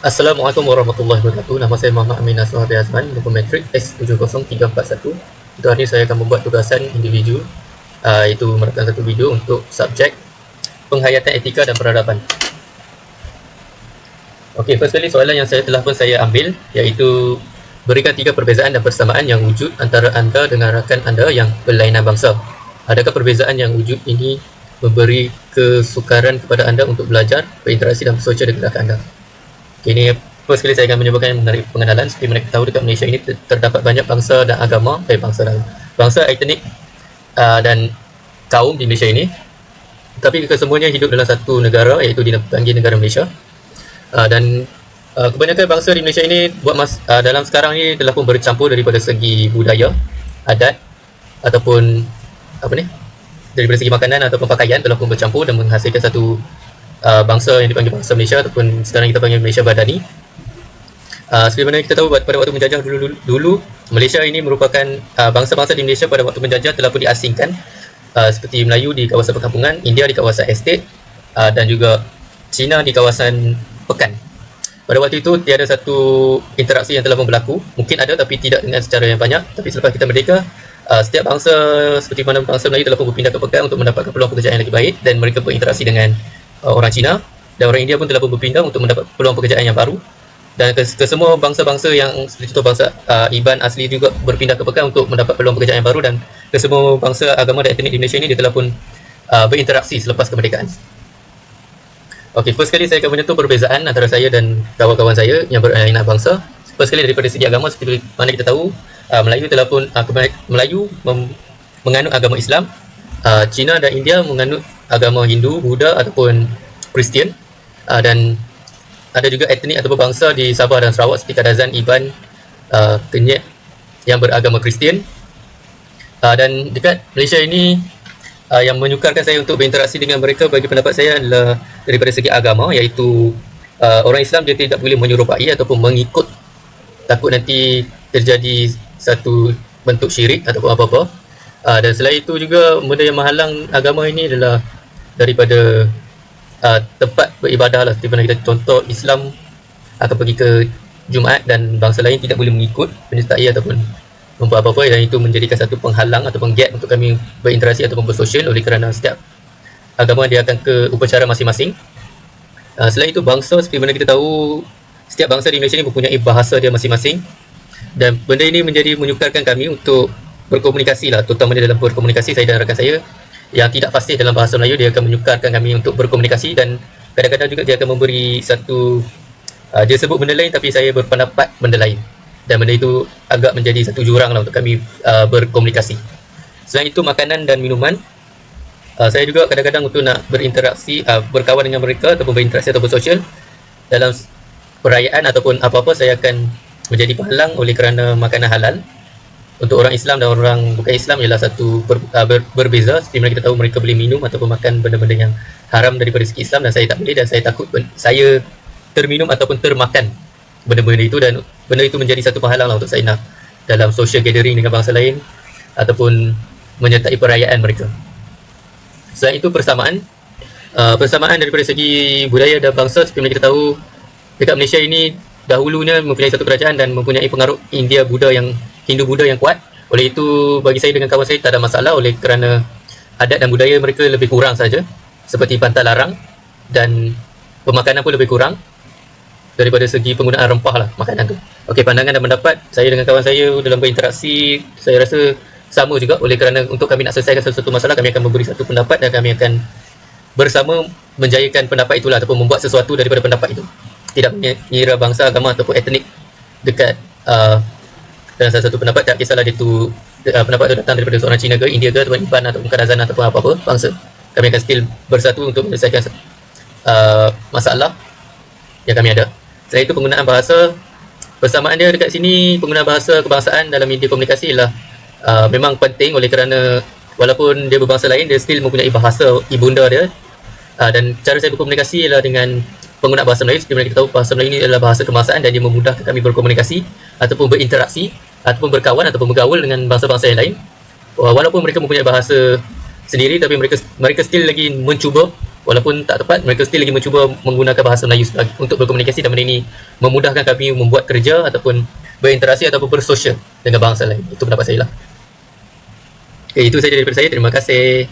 Assalamualaikum warahmatullahi wabarakatuh. Nama saya Muhammad Amin Asmawi Azman, Nukometrik S70341. Untuk hari ini saya akan membuat tugasan individu, iaitu merakam satu video untuk subjek penghayatan etika dan peradaban. Okey, first kali soalan yang saya telah pun saya ambil, iaitu berikan 3 perbezaan dan persamaan yang wujud antara anda dengan rakan anda yang berlainan bangsa. Adakah perbezaan yang wujud ini memberi kesukaran kepada anda untuk belajar, berinteraksi dan bersosial dengan rakan anda? Ini first kali saya akan menyebutkan mengenai pengenalan. Seperti mereka tahu, dekat Malaysia ini terdapat banyak bangsa dan agama, bangsa etnik dan kaum di Malaysia ini. Tapi kesemuanya hidup dalam satu negara, iaitu dipanggil negara Malaysia. Dan kebanyakan bangsa di Malaysia ini dalam sekarang ini telah pun bercampur daripada segi budaya, adat ataupun daripada segi makanan ataupun pakaian telah pun bercampur dan menghasilkan satu bangsa yang dipanggil bangsa Malaysia, ataupun sekarang kita panggil Malaysia Badani. Seperti mana kita tahu, pada waktu menjajah dulu Malaysia ini merupakan bangsa-bangsa di Malaysia pada waktu menjajah telah pun diasingkan, seperti Melayu di kawasan perkampungan, India di kawasan estate, dan juga Cina di kawasan pekan. Pada waktu itu tiada satu interaksi yang telah pun berlaku. Mungkin ada tapi tidak dengan secara yang banyak. Tapi selepas kita merdeka, setiap bangsa seperti mana bangsa Melayu telah pun berpindah ke pekan untuk mendapatkan peluang pekerjaan yang lebih baik, dan mereka berinteraksi dengan orang Cina, dan orang India pun telah pun berpindah untuk mendapat peluang pekerjaan yang baru. Dan kesemua bangsa-bangsa yang seperti itu, bangsa Iban asli juga berpindah ke pekan untuk mendapat peluang pekerjaan yang baru, dan kesemua bangsa agama dan etnik di Malaysia ini dia telah pun berinteraksi selepas kemerdekaan. Okey, first kali saya akan menyentuh perbezaan antara saya dan kawan-kawan saya yang berlainan bangsa. First kali daripada segi agama, seperti mana kita tahu, Melayu telah pun menganut agama Islam, Cina dan India menganut agama Hindu, Buddha ataupun Kristian, dan ada juga etnik ataupun bangsa di Sabah dan Sarawak seperti Kadazan, Iban, Kenyat yang beragama Kristian. Dan dekat Malaysia ini, yang menyukarkan saya untuk berinteraksi dengan mereka bagi pendapat saya adalah daripada segi agama, iaitu orang Islam dia tidak boleh menyerupai ataupun mengikut, takut nanti terjadi satu bentuk syirik ataupun apa-apa. Dan selain itu juga, benda yang menghalang agama ini adalah daripada tempat beribadah lah. Seperti mana kita contoh, Islam akan pergi ke Jumaat dan bangsa lain tidak boleh mengikut, menyertai ataupun membuat apa-apa, dan itu menjadikan satu penghalang ataupun gap untuk kami berinteraksi ataupun bersosial, oleh kerana setiap agama dia akan ke upacara masing-masing. Selain itu, bangsa seperti mana kita tahu, setiap bangsa di Malaysia ini mempunyai bahasa dia masing-masing, dan benda ini menjadi menyukarkan kami untuk berkomunikasi lah, terutamanya dalam berkomunikasi. Saya dan rakan saya yang tidak fasih dalam bahasa Melayu, dia akan menyukarkan kami untuk berkomunikasi, dan kadang-kadang juga dia akan memberi satu dia sebut benda lain tapi saya berpendapat benda lain, dan benda itu agak menjadi satu jurang lah untuk kami berkomunikasi. Selain itu, makanan dan minuman, saya juga kadang-kadang untuk nak berinteraksi, berkawan dengan mereka ataupun berinteraksi atau bersosial dalam perayaan ataupun apa-apa, saya akan menjadi penghalang oleh kerana makanan halal untuk orang Islam dan orang bukan Islam ialah satu berbeza. Seperti mana kita tahu, mereka boleh minum ataupun makan benda-benda yang haram daripada segi Islam, dan saya tak boleh, dan saya takut saya terminum ataupun termakan benda-benda itu, dan benda itu menjadi satu penghalang lah untuk saya nak dalam social gathering dengan bangsa lain ataupun menyertai perayaan mereka. Selain itu, persamaan daripada segi budaya dan bangsa. Seperti mana kita tahu, dekat Malaysia ini dahulunya mempunyai satu kerajaan dan mempunyai pengaruh Hindu Buddha yang kuat. Oleh itu, bagi saya dengan kawan saya tak ada masalah, oleh kerana adat dan budaya mereka lebih kurang saja, seperti pantang larang, dan pemakanan pun lebih kurang daripada segi penggunaan rempah lah makanan tu. Okey, pandangan dan pendapat saya dengan kawan saya dalam berinteraksi, saya rasa sama juga. Oleh kerana untuk kami nak selesaikan sesuatu masalah, kami akan memberi satu pendapat dan kami akan bersama menjayakan pendapat itulah, ataupun membuat sesuatu daripada pendapat itu, tidak mengira bangsa, agama ataupun etnik dekat dalam salah satu pendapat. Tak kisahlah dia tu pendapat itu datang daripada seorang Cina ke, India ke, ataupun Iban ataupun Kadazan ataupun apa-apa bangsa, kami akan still bersatu untuk menyelesaikan masalah yang kami ada. Selain itu, penggunaan bahasa, persamaan dia dekat sini, penggunaan bahasa kebangsaan dalam media komunikasi ialah memang penting, oleh kerana walaupun dia berbangsa lain, dia still mempunyai bahasa ibunda dia. Dan cara saya berkomunikasi ialah dengan penggunaan bahasa Melayu. Seperti mana kita tahu, bahasa Melayu ini adalah bahasa kebangsaan, dan dia memudahkan kami berkomunikasi ataupun berinteraksi ataupun berkawan ataupun bergaul dengan bangsa-bangsa yang lain. Walaupun mereka mempunyai bahasa sendiri, tapi mereka still lagi mencuba walaupun tak tepat, mereka still lagi mencuba menggunakan bahasa Melayu untuk berkomunikasi, dan benda ini memudahkan kami membuat kerja ataupun berinteraksi ataupun bersosial dengan bangsa lain. Itu pendapat saya lah. Okay, itu saja daripada saya. Terima kasih.